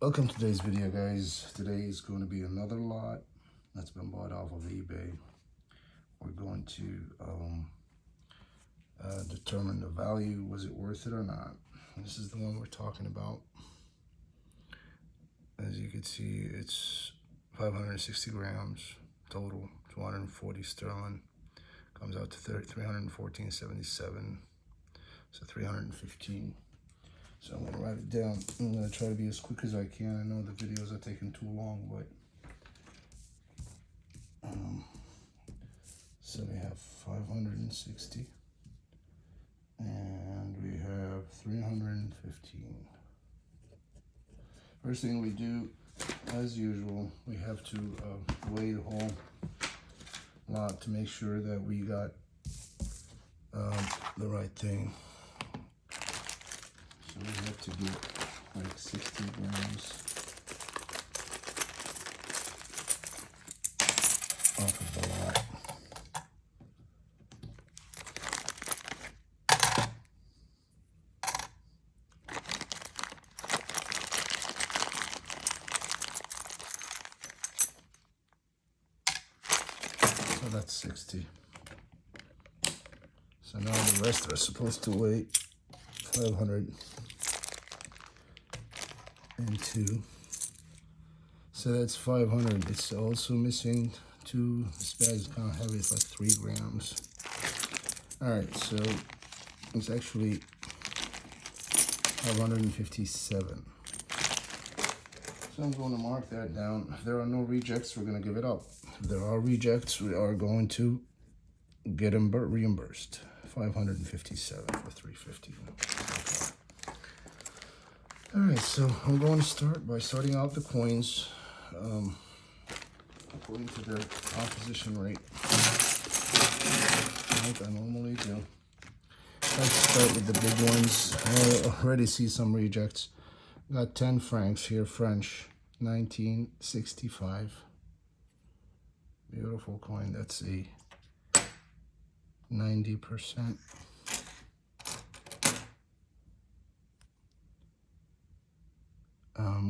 Welcome to today's video, guys. Today is going to be another lot that's been bought off of eBay. We're going to determine the value. Was it worth it or not? This is the one we're talking about. As you can see, it's 560 grams total, 240 sterling. Comes out to 314.77, so 315. So I'm gonna write it down. I'm gonna try to be as quick as I can. I know the videos are taking too long, but so we have 560 and we have 315. First thing we do, as usual, we have to weigh the whole lot to make sure that we got the right thing. So we have to get like 60 grams off of the lot. So that's 60. So now the rest are supposed to weigh 502. So that's 500. It's also missing two. This bag is kind of heavy. It's like 3 grams. All right, so it's actually 557. So I'm going to mark that down. If there are no rejects, we're going to give it up. If there are rejects, we are going to get them reimbursed. 557 for 315. Okay. All right, so I'm going to start by sorting out the coins according to their opposition rate, like I normally do. Let's start with the big ones. I already see some rejects. Got 10 francs here, French, 1965. Beautiful coin. That's a 90%.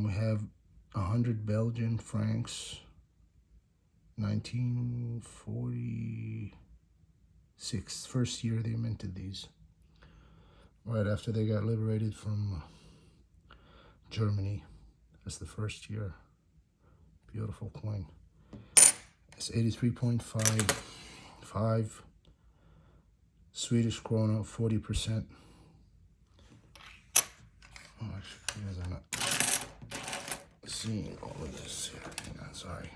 We have 100 Belgian francs, 1946. First year they minted these, right after they got liberated from Germany. That's the first year. Beautiful coin. It's 83.55. Swedish krona, 40%. Oh, actually, you guys are not seeing all of this here. Hang on, sorry.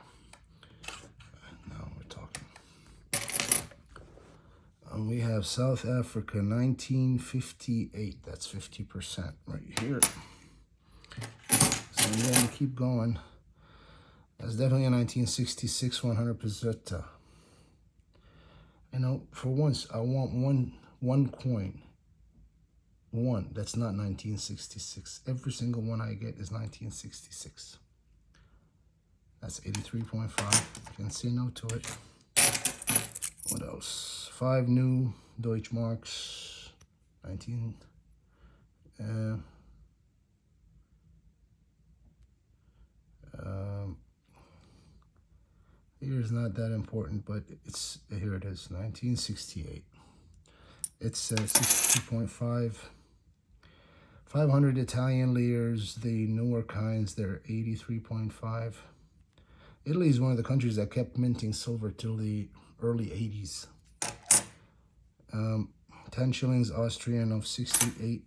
Now we're talking. We have South Africa, 1958. That's 50% right here. So I'm going to keep going. That's definitely a 1966 100 peseta. You know, for once, I want one coin. One that's not 1966. Every single one I get is 1966. That's 83.5. Can say no to it. What else? 5 new Deutschmarks. 19. Here's not that important, but it's here. It is 1968. It's 62.5. 500 Italian liras, the newer kinds, they're 83.5. Italy is one of the countries that kept minting silver till the early 80s. 10 shillings Austrian of 68%.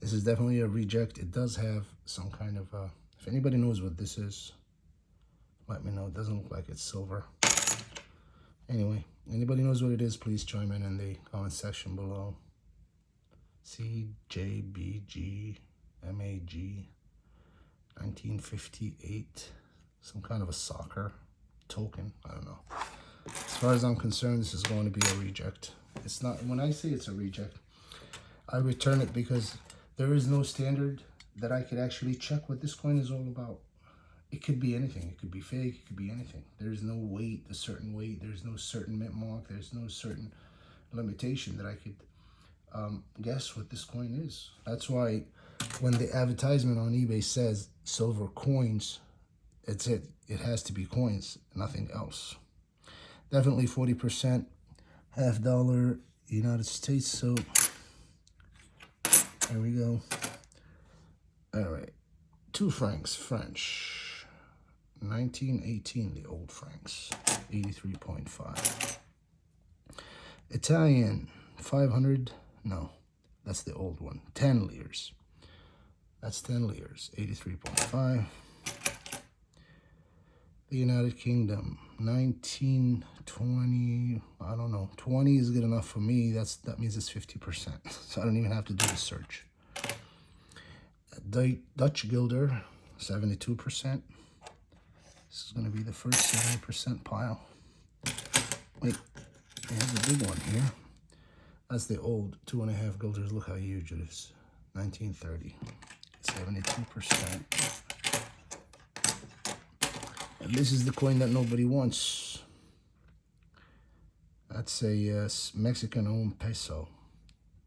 This is definitely a reject. It does have some kind of, if anybody knows what this is, let me know. It doesn't look like it's silver. Anyway, anybody knows what it is, please chime in the comment section below. CJBG MAG 1958. Some kind of a soccer token. I don't know. As far as I'm concerned, this is going to be a reject. It's not, when I say it's a reject, I return it because there is no standard that I could actually check what this coin is all about. It could be anything. It could be fake. It could be anything. There's no weight, a certain weight. There's no certain mint mark. There's no certain limitation that I could guess what this coin is. That's why when the advertisement on eBay says silver coins, it's it. It has to be coins, nothing else. Definitely 40%, half dollar, United States. So there we go. All right, 2 francs, French, 1918, the old francs, 83.5. Italian, 500, no, that's the old one, 10 litres. That's 10 litres, 83.5. The United Kingdom, 1920, I don't know, 20 is good enough for me. That means it's 50%, so I don't even have to do the search. Dutch Guilder, 72%. This is going to be the first 70% pile. Wait, there's a big one here. That's the old 2.5 guilders. Look how huge it is. 1930, 72%. And this is the coin that nobody wants. That's a Mexican-owned peso.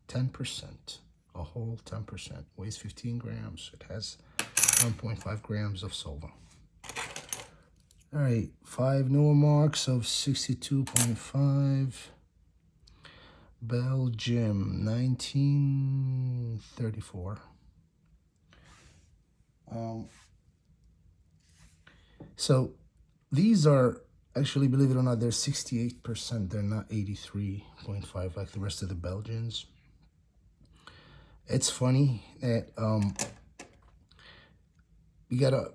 10%, a whole 10%. Weighs 15 grams. It has 1.5 grams of silver. All right, 5 newer marks of 62.5. Belgium, 1934. So these are actually, believe it or not, they're 68%. They're not 83.5 like the rest of the Belgians. It's funny that you gotta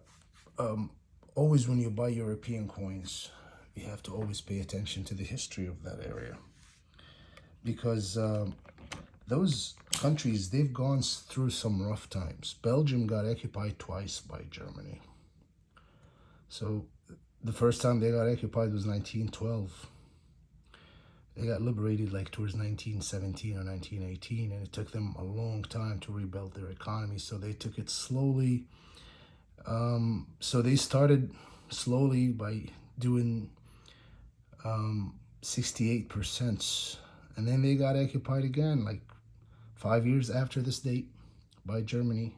always, when you buy European coins, you have to always pay attention to the history of that area, because those countries, they've gone through some rough times. Belgium got occupied twice by Germany. So the first time they got occupied was 1912. They got liberated like towards 1917 or 1918, and it took them a long time to rebuild their economy. So they took it slowly. So they started slowly by doing 68%, and then they got occupied again like 5 years after this date by Germany.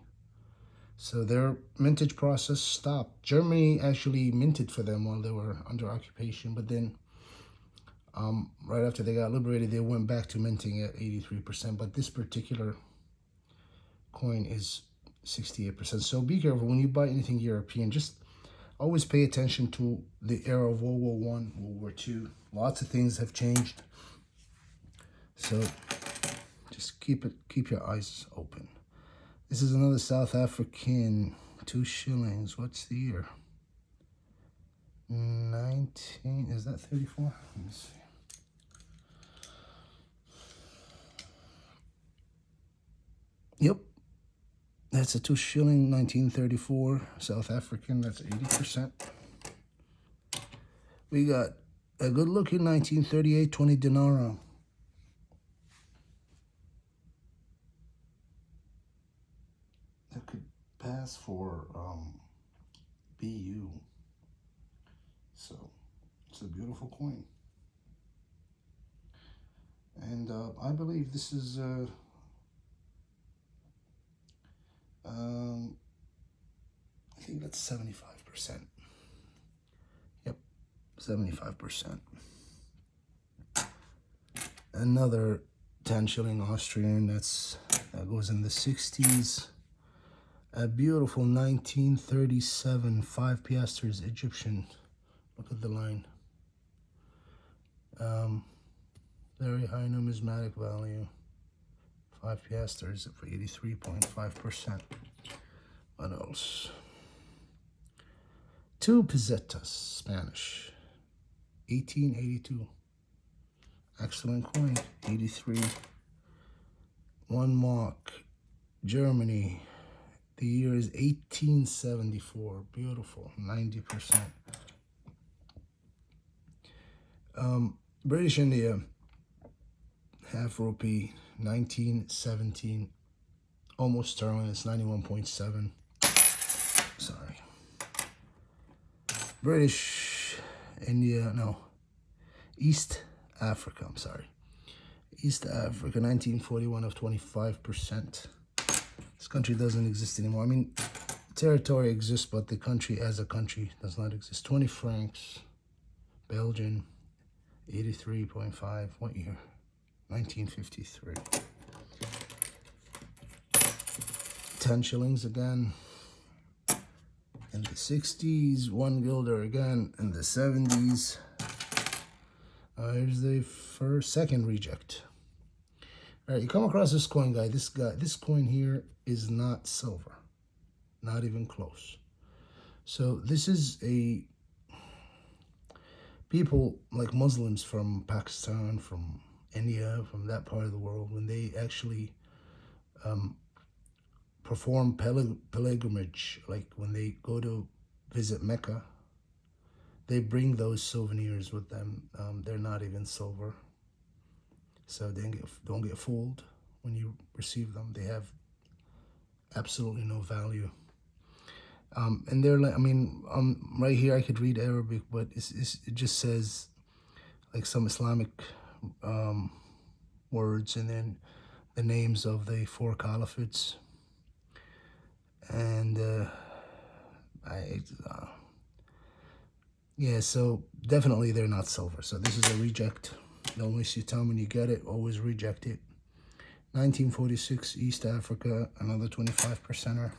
So their mintage process stopped. Germany actually minted for them while they were under occupation, but then right after they got liberated, they went back to minting at 83%. But this particular coin is 68%. So be careful when you buy anything European. Just always pay attention to the era of World War I, World War II. Lots of things have changed. So just keep your eyes open. This is another South African, 2 shillings. What's the year? 19, is that 34? Let me see. Yep. That's a 2 shilling, 1934, South African. That's 80%. We got a good looking 1938, 20 dinara. That could pass for BU. So it's a beautiful coin. And I believe this is I think that's 75%. Yep, 75%. Another 10 shilling Austrian, that goes in the 60s. A beautiful 1937 5 piastres Egyptian. Look at the line. Very high numismatic value. 5 piastres for 83.5%. What else? 2 pesetas, Spanish, 1882. Excellent coin, 83. 1 mark, Germany. The year is 1874. Beautiful, 90%. British India, half rupee, 1917. Almost sterling, it's 91.7. Sorry. British India, no. East Africa, I'm sorry. East Africa, 1941 of 25%. This country doesn't exist anymore. I mean, territory exists, but the country as a country does not exist. 20 francs. Belgian, 83.5. What year? 1953. 10 shillings again. In the 60s, 1 guilder again. In the 70s. Here's the second reject. All right, you come across this coin, guy. This coin here is not silver. Not even close. So this is a people like Muslims from Pakistan, from India, from that part of the world, when they actually perform pilgrimage, like when they go to visit Mecca, they bring those souvenirs with them. They're not even silver, so don't get fooled when you receive them. They have absolutely no value. And they're like, I mean, right here I could read Arabic, but it just says like some Islamic words, and then the names of the 4 caliphates. And yeah, so definitely they're not silver. So this is a reject. Don't waste your time when you get it. Always reject it. 1946, East Africa, another 25%er.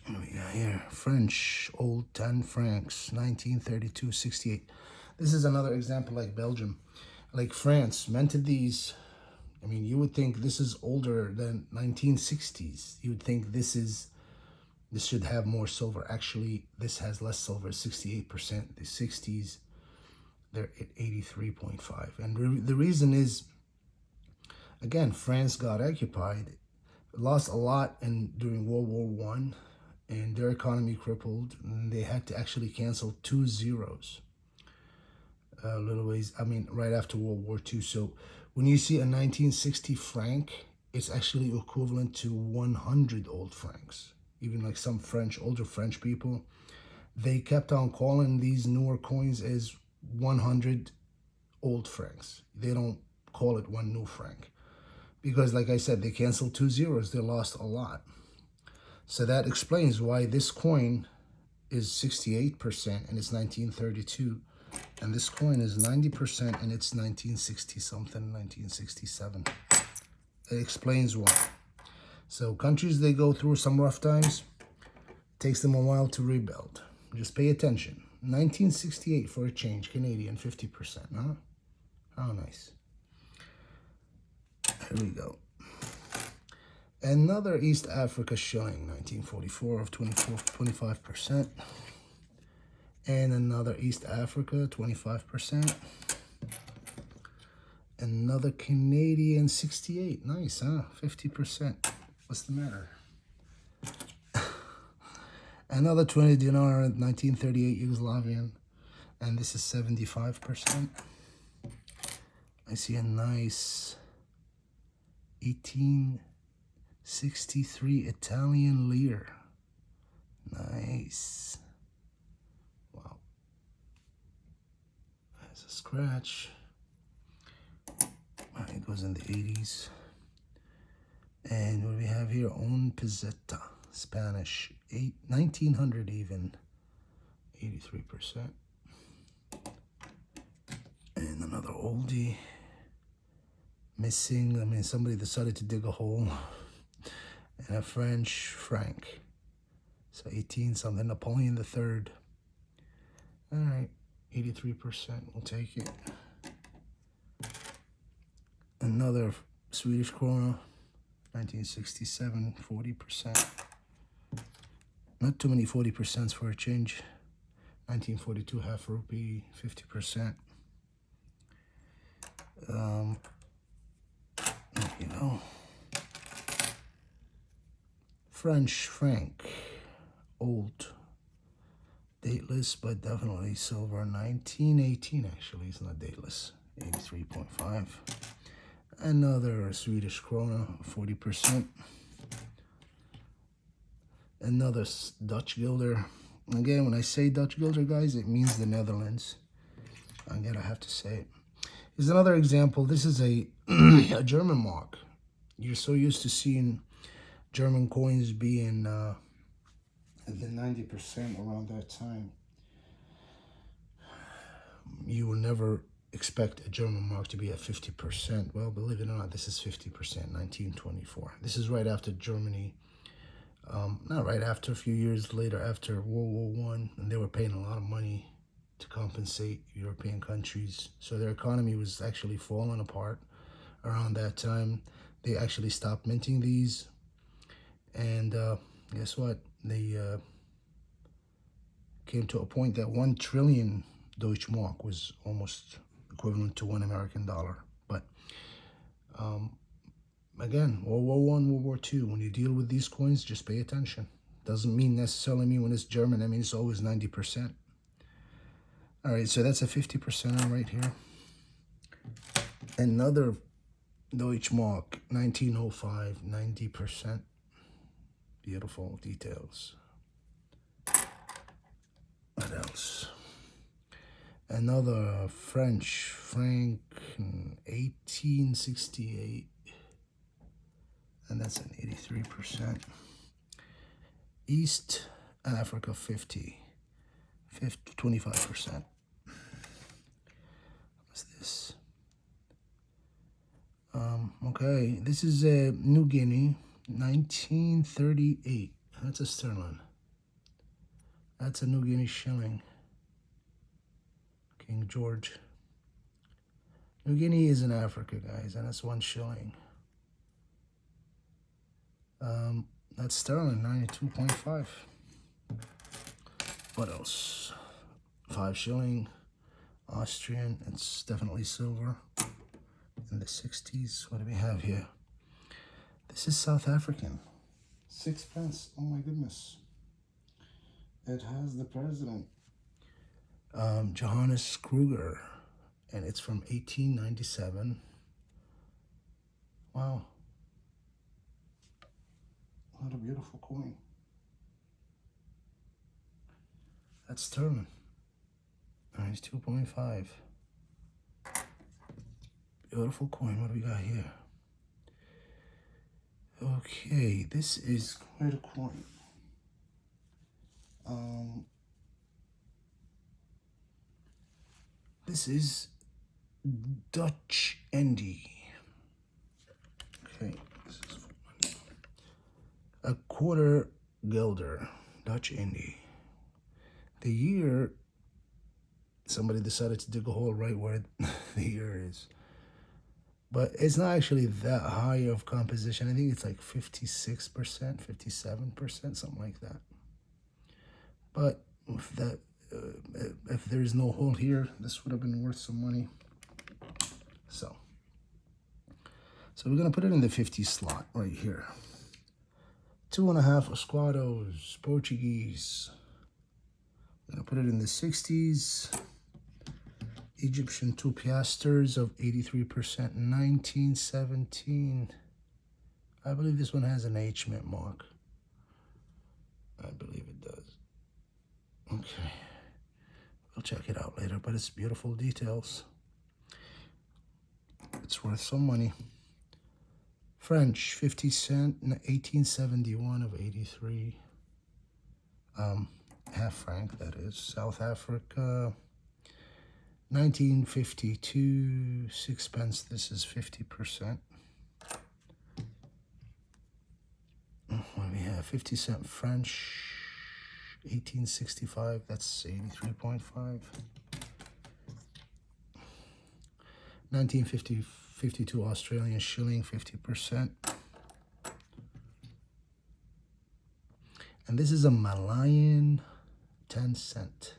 What do we got here? French, old 10 francs, 1932, 68. This is another example like Belgium. Like France minted these. I mean, you would think this is older than 1960s. You would think this should have more silver. Actually, this has less silver, 68%. The 60s, they're at 83.5. And the reason is, again, France got occupied, lost a lot during World War I, and their economy crippled, and they had to actually cancel 2 zeros. Right after World War II. So when you see a 1960 franc, it's actually equivalent to 100 old francs. Even like some older French people, they kept on calling these newer coins as 100 old francs. They don't call it 1 new franc. Because like I said, they canceled 2 zeros. They lost a lot. So that explains why this coin is 68% and it's 1932. And this coin is 90% and it's 1960 something, 1967. It explains why. So countries, they go through some rough times. Takes them a while to rebuild. Just pay attention. 1968 for a change, Canadian, 50%, huh? How nice. Here we go. Another East Africa shilling, 1944 of 25%. And another East Africa, 25%. Another Canadian, 68. Nice, huh? 50%. What's the matter? Another 20 dinar, 1938 Yugoslavian. And this is 75%. I see a nice 1863 Italian lire. Nice. Wow. There's a scratch. It goes in the 80s. And what do we have here? Un peseta, Spanish, 1900 even, 83%. And another oldie, missing. I mean, somebody decided to dig a hole. And a French franc, so 18 something. Napoleon III. All right, 83%. We'll take it. Another Swedish krona. 1967, 40%. Not too many 40% for a change. 1942, half rupee, 50%. You know, French franc, old, dateless, but definitely silver. 1918, actually, it's not dateless. 83.5. Another Swedish krona, 40%. Another Dutch guilder. Again, when I say Dutch guilder, guys, it means the Netherlands. Again, I have to say it. Here's another example. This is a, a German mark. You're so used to seeing German coins being at the 90% around that time. You will never expect a German mark to be at 50%. Well, believe it or not, this is 50%, 1924. This is right after Germany, not right after, a few years later, after World War I, and they were paying a lot of money to compensate European countries. So their economy was actually falling apart around that time. They actually stopped minting these. And guess what? They came to a point that 1 trillion Deutschmark was almost equivalent to $1 American dollar. But again, World War I, World War II, when you deal with these coins, just pay attention. Doesn't necessarily mean when it's German, I mean it's always 90%. All right, so that's a 50% right here. Another Deutschmark, 1905, 90%. Beautiful details. What else? Another French franc, 1868, and that's an 83%. East Africa, 25%. What's this? Okay, this is a New Guinea, 1938. That's a sterling. That's a New Guinea shilling. King George. New Guinea is in Africa, guys, and it's 1 shilling. That's sterling, 92.5. What else? 5 shilling, Austrian. It's definitely silver. In the 60s. What do we have here? This is South African. 6 pence. Oh my goodness. It has the president. Johannes Kruger. And it's from 1897. Wow. What a beautiful coin. That's sterling. Nice, 2.5. Beautiful coin. What do we got here? Okay, this is quite a coin. This is Dutch Indy. Okay, this is a quarter guilder, Dutch Indy. The year, somebody decided to dig a hole right where the year is. But it's not actually that high of composition. I think it's like 56%, 57%, something like that. But if there's no hole here, this would have been worth some money. So we're gonna put it in the 50 slot right here. 2.5 Esquados, Portuguese. I'm gonna put it in the 60s. Egyptian 2 piasters of 83%, 1917. I believe this one has an H mint mark. I believe it does. Okay. We'll check it out later, but it's beautiful details. It's worth some money. French, 50 cent, 1871 of 83. Half franc, that is. South Africa, 1952, 6 pence. This is 50%. What do we have? 50 cent French, 1865. That's 83.5. 1952 Australian shilling, 50%. And this is a Malayan 10 cent.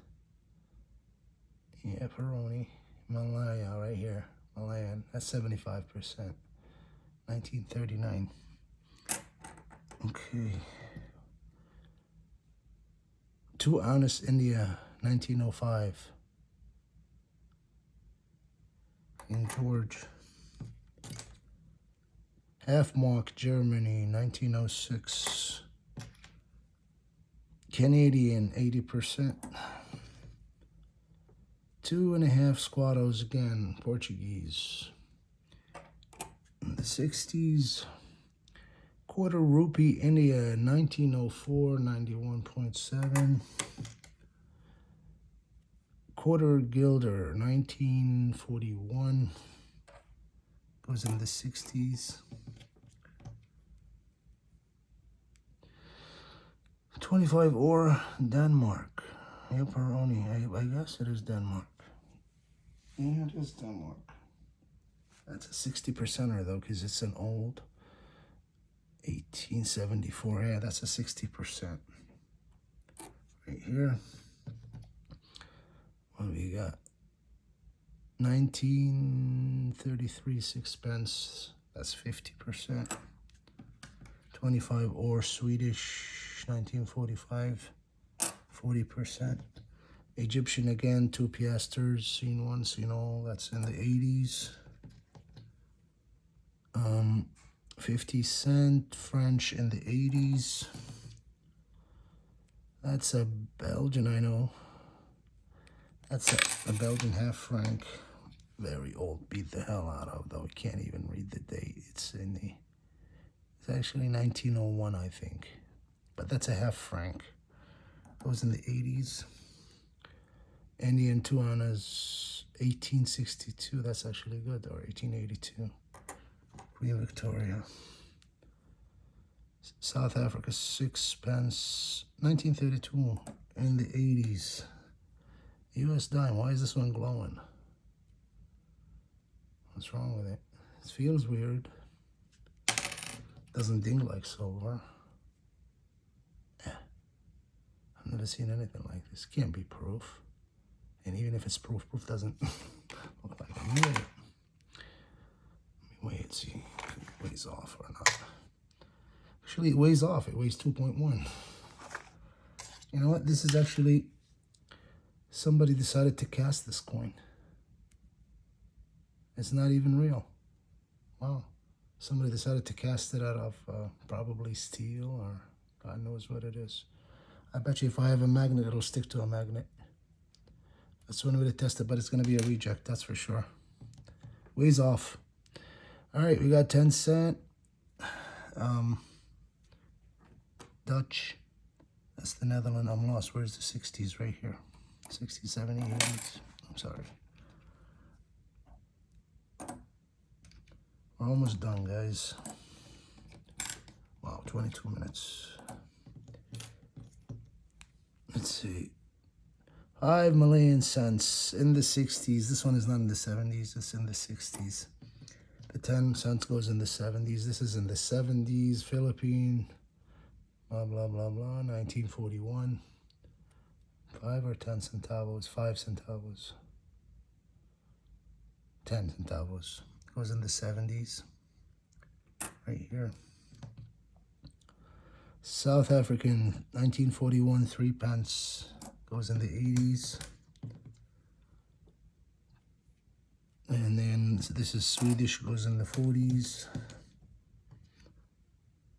Yeah, Peroni. Malaya right here. Malayan. That's 75%. 1939. Okay. 2 ounce India, 1905. King George. Half mark Germany, 1906. Canadian, 80%. 2.5 squados again, Portuguese. In the 60s, quarter rupee India, 1904, 91.7. Quarter guilder, 1941, goes in the 60s. 25 ore, Denmark. Pepperoni, I guess it is Denmark. Yeah, it is Denmark. That's a 60%er though, because it's an old 1874. Yeah, that's a 60%. Right here. What do we got? 1933 sixpence. That's 50%. 25 ore Swedish, 1945. 40%. Egyptian again, 2 piasters, seen one, seen all. That's in the 80s. 50 cent, French in the 80s. That's a Belgian, I know. That's a Belgian half franc. Very old, beat the hell out of, though. I can't even read the date. It's actually 1901, I think. But that's a half franc. That was in the 80s. Indian 2 annas, 1862. That's actually good, or 1882. Queen Victoria. South Africa, 6 pence, 1932. In the 80s. US dime. Why is this one glowing? What's wrong with it? It feels weird. Doesn't ding like silver. I've never seen anything like this. Can't be proof. And even if it's proof, proof doesn't look like I made it. Let me weigh it, see if it weighs off or not. Actually, it weighs off. It weighs 2.1. You know what? This is actually, somebody decided to cast this coin. It's not even real. Wow. Somebody decided to cast it out of probably steel or God knows what it is. I bet you if I have a magnet, it'll stick to a magnet. That's one way to test it, but it's going to be a reject, that's for sure. Weighs off. All right, we got 10 cent. Dutch. That's the Netherlands. I'm lost. Where's the 60s? Right here. 60s, 70s, 80s. I'm sorry. We're almost done, guys. Wow, 22 minutes. Let's see. 5 million cents in the 60s. This one is not in the 70s. It's in the 60s. The 10 cents goes in the 70s. This is in the 70s. Philippine. Blah, blah, blah, blah. 1941. 5 or 10 centavos. 5 centavos. 10 centavos. Goes in the 70s. Right here. South African. 1941. 3 pence. Goes in the 80s. And then this is Swedish, goes in the 40s.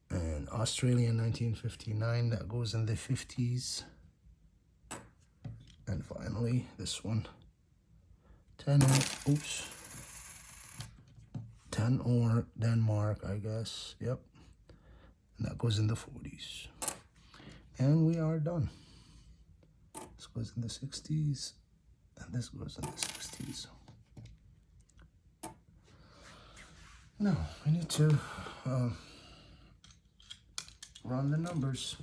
And Australian 1959, that goes in the 50s. And finally, this one. 10 or Denmark, I guess. Yep. And that goes in the 40s. And we are done. This goes in the 60s, and this goes in the 60s. Now, we need to run the numbers.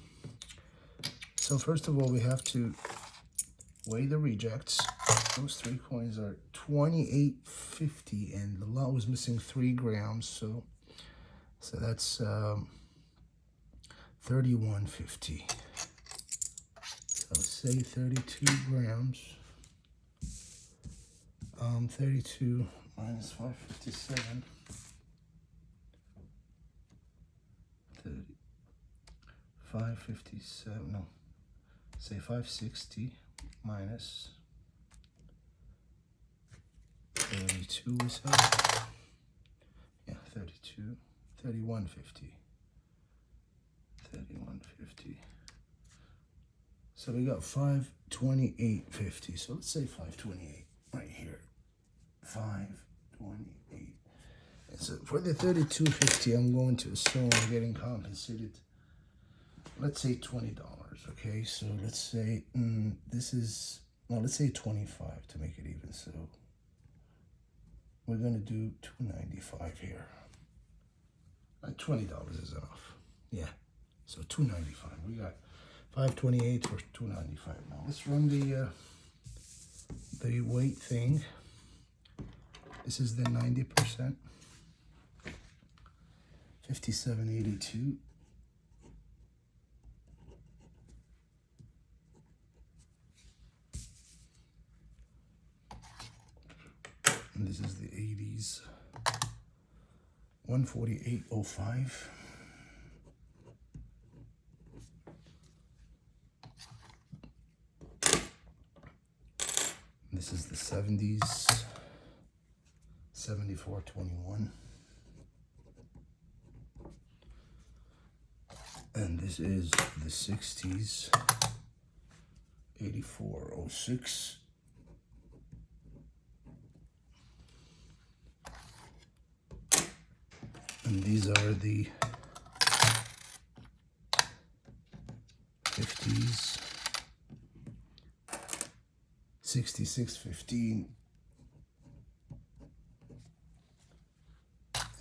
So first of all, we have to weigh the rejects. Those 3 coins are 28.50, and the lot was missing 3 grams, so that's 31.50. So say 32 grams. 32 minus 557. 557, no, say 560 minus 32 is that? Yeah, 32, 31.50. 31.50. So we got 528.50. So let's say 528. right here, 528. And so for the 32.50, I'm going to assume I'm getting compensated. Let's say $20. Okay, so let's say this is, no, let's say 25 to make it even. So we're gonna do $2.95 here. $20 is enough. Yeah, so $2.95. We got 528 for $2.95. Now let's run the weight thing. This is the 90%. 57.82. And this is the 80s. 148.05. This is the 70s. 74.21. And this is the 60s. 84.06. And these are the 50s. 66.15.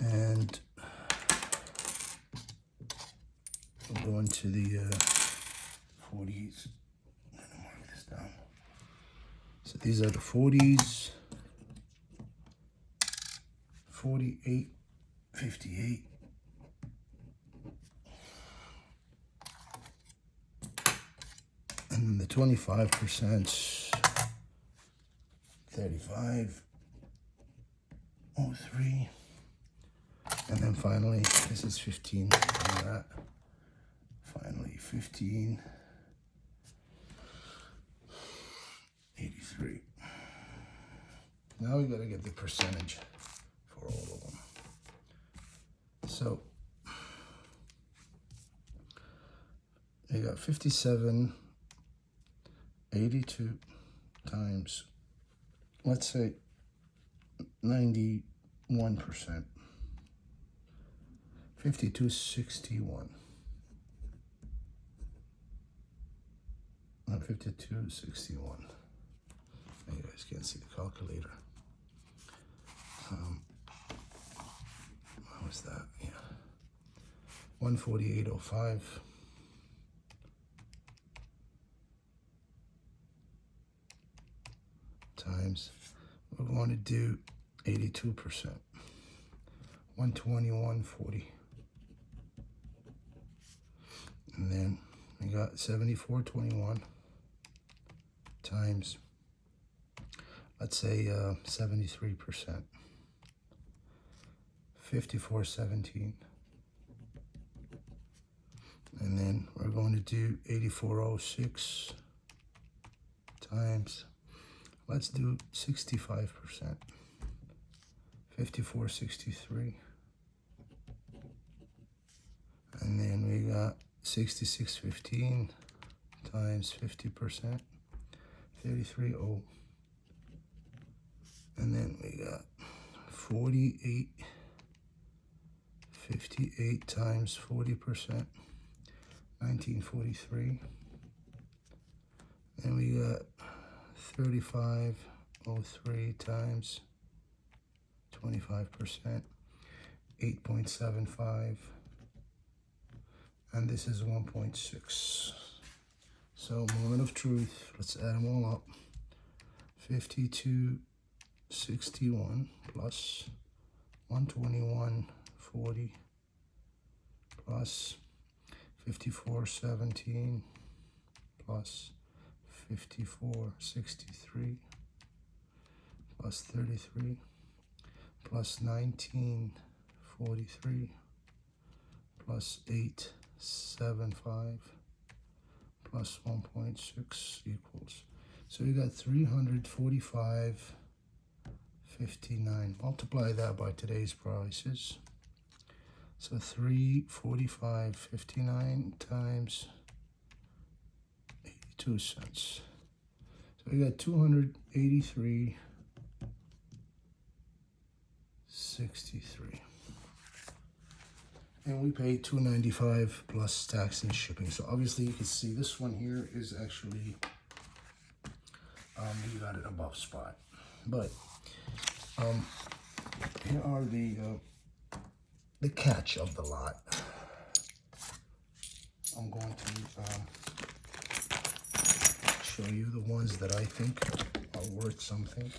And we'll go into the 40s. I'm gonna mark this down. So these are the 40s. 48.58. And then the 25%, 35.03. And then finally, this is 15. That. Finally, 15.83. Now we gotta get the percentage for all of them. So you got 57.82 times, let's say 91%. 52.61. 52.61. You guys can't see the calculator. What was that? Yeah. 148.05. Times, we're going to do 82%. 121.40. And then we got 74.21 times, let's say 73%. 54.17. And then we're going to do 84.06 times, let's do 65%. 54.63. And then we got 66.15 times 50%. 33.0. And then we got 48.58 times 40%. 1943. And we got 35.03 times 25%, 8.75, and this is 1.6. So moment of truth, let's add them all up. 52.61 plus 121.40 plus 54.17 plus 54.63 plus 33 plus 19.43 plus 8.75 plus 1.6 equals. So we got 345.59. Multiply that by today's prices. So 345.59 times 82 cents. So we got 283 $63. And we paid $2.95 plus tax and shipping. So obviously you can see this one here is actually, we got it above spot. But here are the catch of the lot. I'm going to show you the ones that I think are worth something.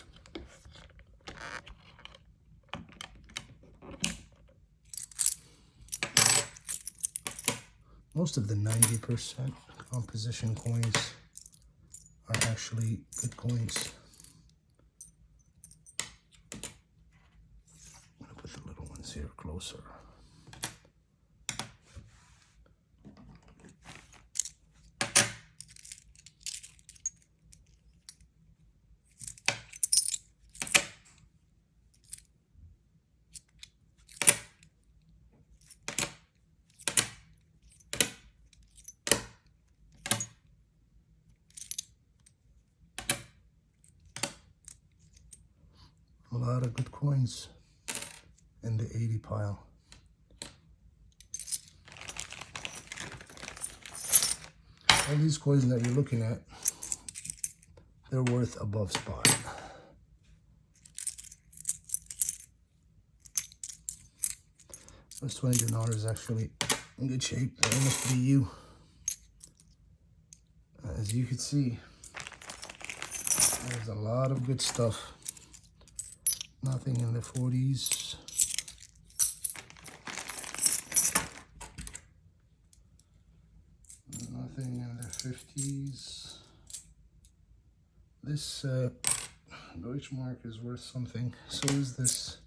Most of the 90% composition coins are actually good coins. I'm gonna put the little ones here closer. A lot of good coins in the 80 pile. All these coins that you're looking at, they're worth above spot. This $20 is actually in good shape. That must be you. As you can see, there's a lot of good stuff. Nothing in the 40s. Nothing in the 50s. This Deutschmark is worth something. So is this.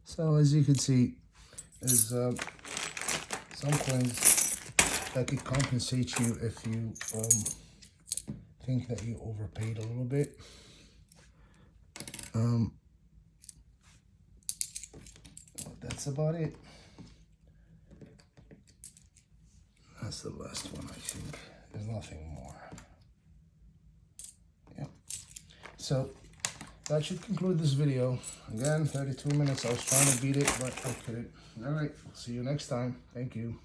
So as you can see, there's some coins that could compensate you if you think that you overpaid a little bit. That's about it. That's the last one, I think. There's nothing more. Yep. So that should conclude this video. Again, 32 minutes. I was trying to beat it, but I couldn't. All right. See you next time. Thank you.